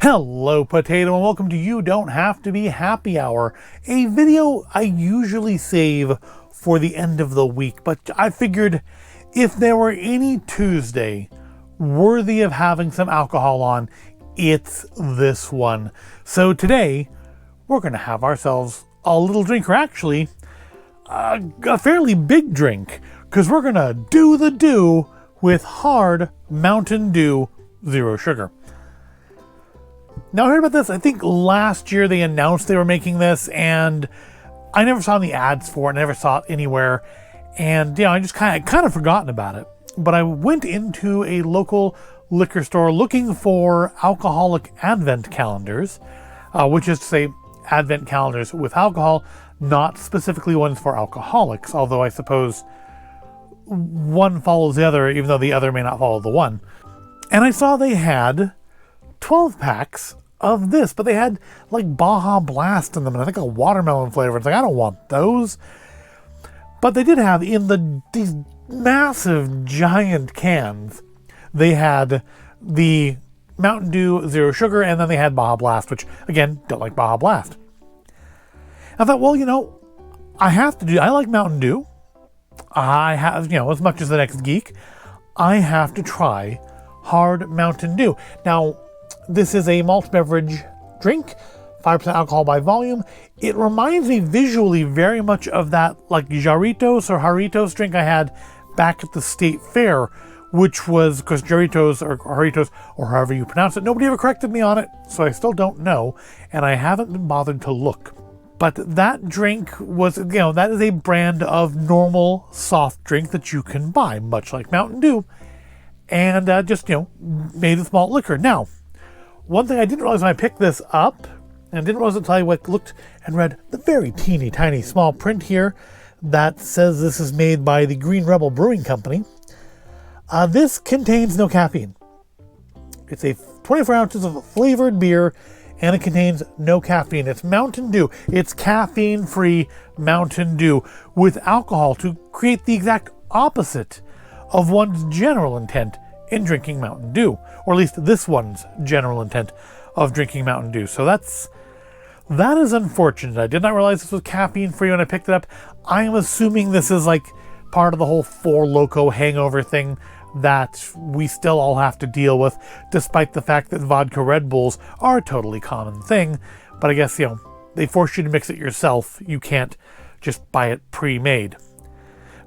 Hello Potato and welcome to You Don't Have to Be Happy Hour, a video I usually save for the end of the week, but I figured if there were any Tuesday worthy of having some alcohol on, it's this one. So today we're going to have ourselves a little drink, or actually a fairly big drink, because we're going to do the do with hard Mountain Dew Zero Sugar. Now, I heard about this, I think last year they announced they were making this, and I never saw any ads for it, never saw it anywhere, and I just kind of forgotten about it. But I went into a local liquor store looking for alcoholic advent calendars, which is to say advent calendars with alcohol, not specifically ones for alcoholics, although I suppose one follows the other, even though the other may not follow the one. And I saw they had 12 packs of this, but they had like Baja Blast in them, and I think a watermelon flavor. It's like, I don't want those. But they did have in these massive giant cans, they had the Mountain Dew Zero Sugar, and then they had Baja Blast, which again, don't like Baja Blast. I thought, well, I like Mountain Dew. I have, as much as the next geek, I have to try hard Mountain Dew. Now, this is a malt beverage drink, 5% alcohol by volume. It reminds me visually very much of that like Jarritos or Jarritos drink I had back at the state fair, which was, because Jarritos or Jarritos, or however you pronounce it, nobody ever corrected me on it, so I still don't know, and I haven't been bothered to look. But that drink was, that is a brand of normal soft drink that you can buy, much like Mountain Dew, and made with malt liquor. Now, one thing I didn't realize when I picked this up, and didn't realize until I looked and read the very teeny tiny small print here that says this is made by the Green Rebel Brewing Company. This contains no caffeine. It's a 24 ounces of flavored beer, and it contains no caffeine. It's Mountain Dew. It's caffeine-free Mountain Dew with alcohol to create the exact opposite of one's general intent in drinking Mountain Dew, or at least this one's general intent of drinking Mountain Dew. So that is unfortunate. I did not realize this was caffeine free when I picked it up. I am assuming this is like part of the whole Four Loko hangover thing that we still all have to deal with, despite the fact that vodka Red Bulls are a totally common thing. But I guess, they force you to mix it yourself. You can't just buy it pre-made.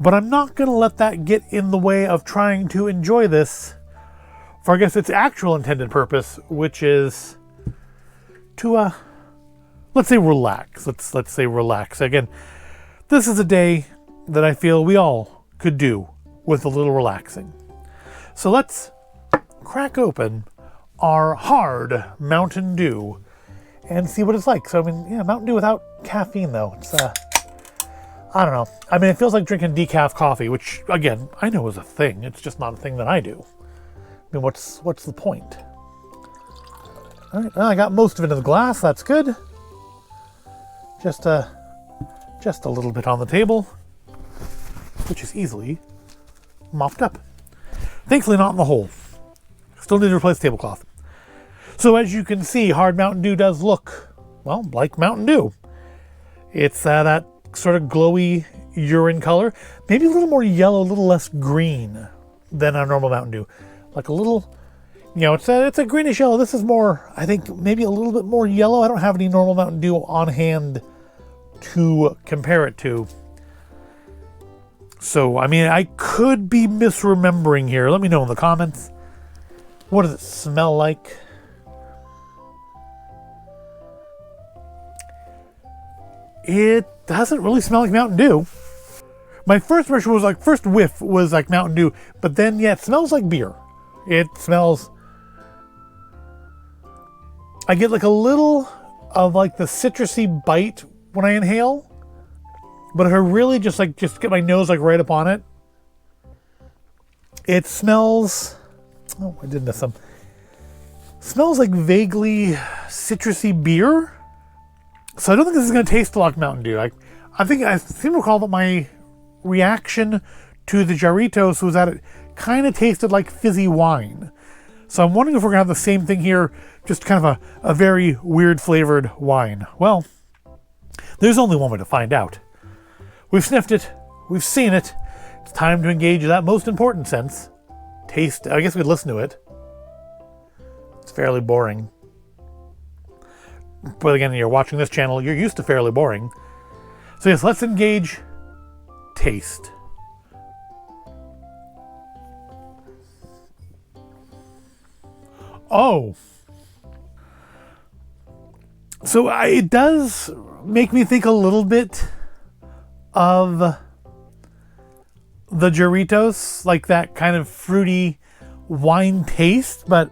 But I'm not going to let that get in the way of trying to enjoy this for, I guess, its actual intended purpose, which is to, let's say relax. Let's say relax. Again, this is a day that I feel we all could do with a little relaxing. So let's crack open our hard Mountain Dew and see what it's like. So, Mountain Dew without caffeine, though. It's, I don't know. It feels like drinking decaf coffee, which, again, I know is a thing. It's just not a thing that I do. What's the point? All right, well, I got most of it in the glass. That's good. Just a little bit on the table, which is easily mopped up. Thankfully, not in the hole. Still need to replace the tablecloth. So as you can see, hard Mountain Dew does look, well, like Mountain Dew. It's that sort of glowy urine color, maybe a little more yellow, a little less green than our normal Mountain Dew. Like a little, it's a greenish yellow. This is more, I think, maybe a little bit more yellow. I don't have any normal Mountain Dew on hand to compare it to. So, I could be misremembering here. Let me know in the comments. What does it smell like? It doesn't really smell like Mountain Dew. My first impression was first whiff was like Mountain Dew, but then, it smells like beer. It smells, I get like a little of like the citrusy bite when I inhale, but if I really just get my nose right up on it, it smells, I did miss some. Smells like vaguely citrusy beer. So I don't think this is going to taste like Mountain Dew. I seem to recall that my reaction to the Jarritos was that it kind of tasted like fizzy wine. So I'm wondering if we're going to have the same thing here, just kind of a very weird flavored wine. Well, there's only one way to find out. We've sniffed it. We've seen it. It's time to engage that most important sense. Taste. I guess we'd listen to it. It's fairly boring. But again, you're watching this channel, you're used to fairly boring. So yes, let's engage taste. Oh. So it does make me think a little bit of the Doritos, like that kind of fruity wine taste. But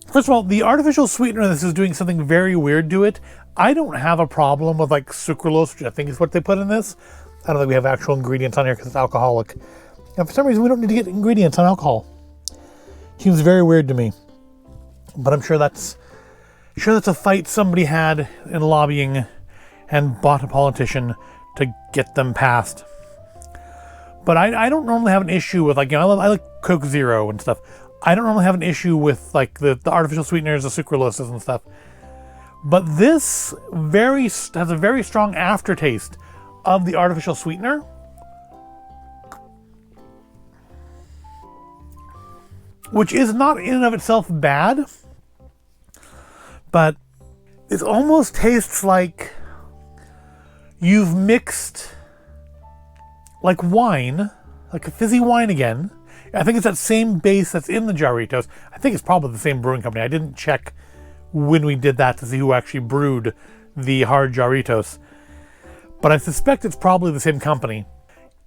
first of all, the artificial sweetener, this is doing something very weird to it. I don't have a problem with like sucralose, which I think is what they put in this. I don't think we have actual ingredients on here because it's alcoholic. And for some reason, we don't need to get ingredients on alcohol. Seems very weird to me. But I'm sure that's a fight somebody had in lobbying and bought a politician to get them passed. But I don't normally have an issue with, like, you know, I like Coke Zero and stuff. I don't normally have an issue with like the artificial sweeteners, the sucraloses and stuff. But this has a very strong aftertaste of the artificial sweetener. Which is not in and of itself bad. But it almost tastes like you've mixed like wine, like a fizzy wine again. I think it's that same base that's in the Doritos. I think it's probably the same brewing company. I didn't check when we did that to see who actually brewed the hard Doritos. But I suspect it's probably the same company.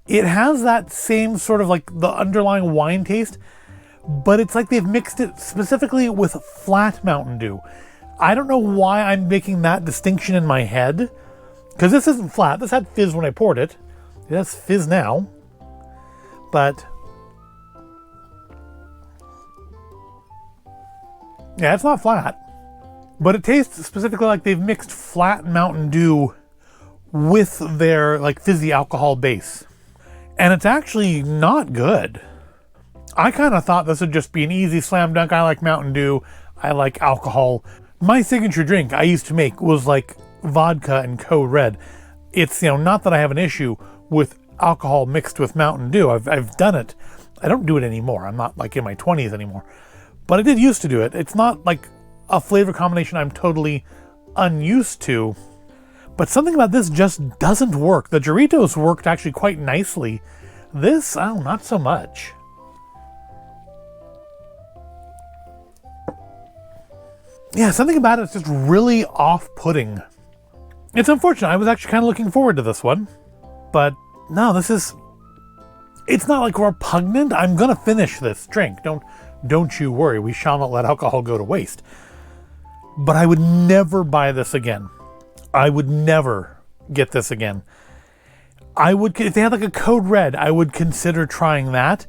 It has that same sort of like the underlying wine taste, but it's like they've mixed it specifically with flat Mountain Dew. I don't know why I'm making that distinction in my head, because this isn't flat. This had fizz when I poured it. It has fizz now. But yeah, it's not flat. But it tastes specifically like they've mixed flat Mountain Dew with their like fizzy alcohol base. And it's actually not good. I kind of thought this would just be an easy slam dunk. I like Mountain Dew. I like alcohol. My signature drink I used to make was like vodka and Code Red. It's, you know, not that I have an issue with alcohol mixed with Mountain Dew. I've done it. I don't do it anymore. I'm not like in my 20s anymore. But I did used to do it. It's not like a flavor combination I'm totally unused to. But something about this just doesn't work. The Doritos worked actually quite nicely. This, oh, not so much. Yeah, something about it's just really off-putting. It's unfortunate. I was actually kind of looking forward to this one. But no, it's not like repugnant. I'm going to finish this drink. Don't you worry. We shall not let alcohol go to waste. But I would never buy this again. I would never get this again. If they had like a Code Red, I would consider trying that,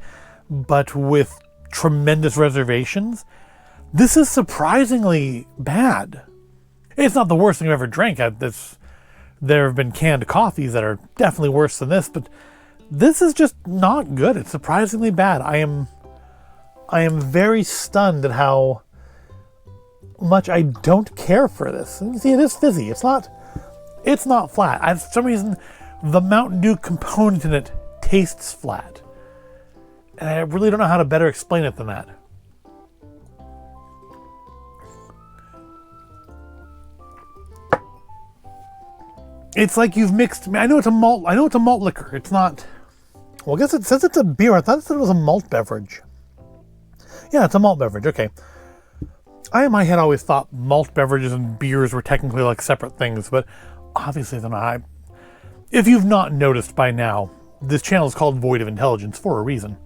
but with tremendous reservations. This is surprisingly bad. It's not the worst thing I've ever drank. There have been canned coffees that are definitely worse than this, but this is just not good. It's surprisingly bad. I am very stunned at how much I don't care for this. And you see, it is fizzy. It's not flat. For some reason, the Mountain Dew component in it tastes flat. And I really don't know how to better explain it than that. It's like you've mixed. I know it's a malt liquor. It's not. Well, I guess it says it's a beer. I thought it said it was a malt beverage. Yeah, it's a malt beverage. Okay. I in my head always thought malt beverages and beers were technically like separate things, but obviously they're not. If you've not noticed by now, this channel is called Void of Intelligence for a reason.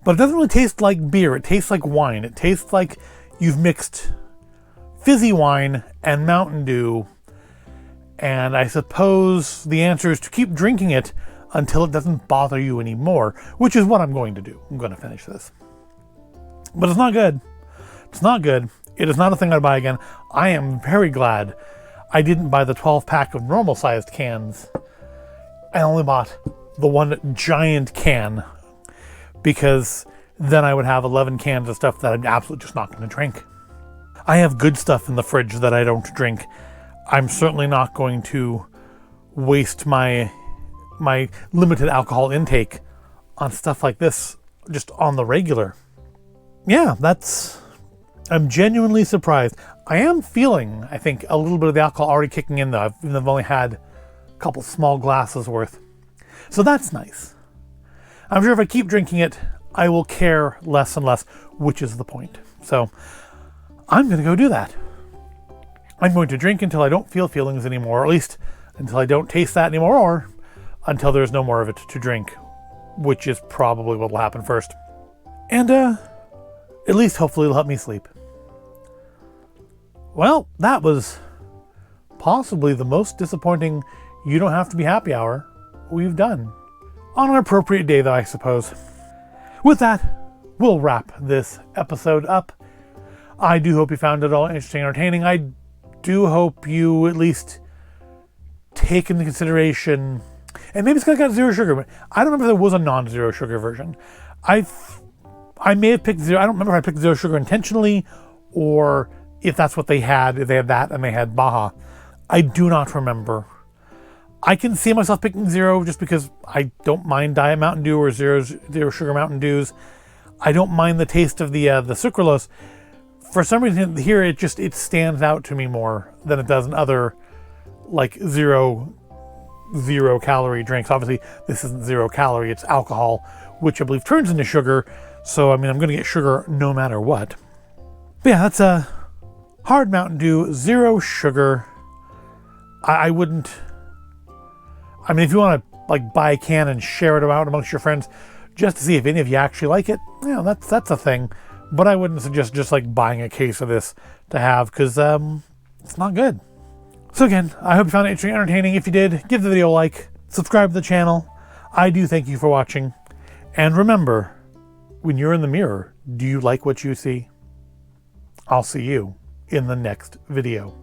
But it doesn't really taste like beer. It tastes like wine. It tastes like you've mixed fizzy wine and Mountain Dew. And I suppose the answer is to keep drinking it until it doesn't bother you anymore, which is what I'm going to do. I'm going to finish this. But it's not good. It's not good. It is not a thing I'd buy again. I am very glad I didn't buy the 12-pack of normal-sized cans. I only bought the one giant can because then I would have 11 cans of stuff that I'm absolutely just not going to drink. I have good stuff in the fridge that I don't drink. I'm certainly not going to waste my limited alcohol intake on stuff like this just on the regular. Yeah, I'm genuinely surprised. I am feeling, I think, a little bit of the alcohol already kicking in though. I've only had a couple small glasses worth. So that's nice. I'm sure if I keep drinking it, I will care less and less, which is the point. So I'm going to go do that. I'm going to drink until I don't feel feelings anymore, or at least until I don't taste that anymore, or until there's no more of it to drink, which is probably what will happen first. And at least hopefully it'll help me sleep. Well, that was possibly the most disappointing You Don't Have to Be Happy Hour we've done. On an appropriate day, though, I suppose. With that, we'll wrap this episode up. I do hope you found it all interesting and entertaining. I do hope you at least take into consideration, and maybe it's got zero sugar, but I don't remember if there was a non-zero sugar version. I may have picked zero. I don't remember if I picked zero sugar intentionally, or if that's what they had, if they had that and they had Baja. I do not remember. I can see myself picking zero just because I don't mind Diet Mountain Dew or zero sugar Mountain Dews. I don't mind the taste of the sucralose. For some reason here it stands out to me more than it does in other like zero calorie drinks. Obviously this isn't 0 calorie, it's alcohol, which I believe turns into sugar. So I mean I'm gonna get sugar no matter what. But yeah, that's a hard Mountain Dew, 0 sugar. I wouldn't. I mean, if you want to like buy a can and share it out amongst your friends, just to see if any of you actually like it, that's a thing. But I wouldn't suggest just like buying a case of this to have, because it's not good. So again, I hope you found it interesting and entertaining. If you did, give the video a like, subscribe to the channel. I do thank you for watching. And remember, when you're in the mirror, do you like what you see? I'll see you in the next video.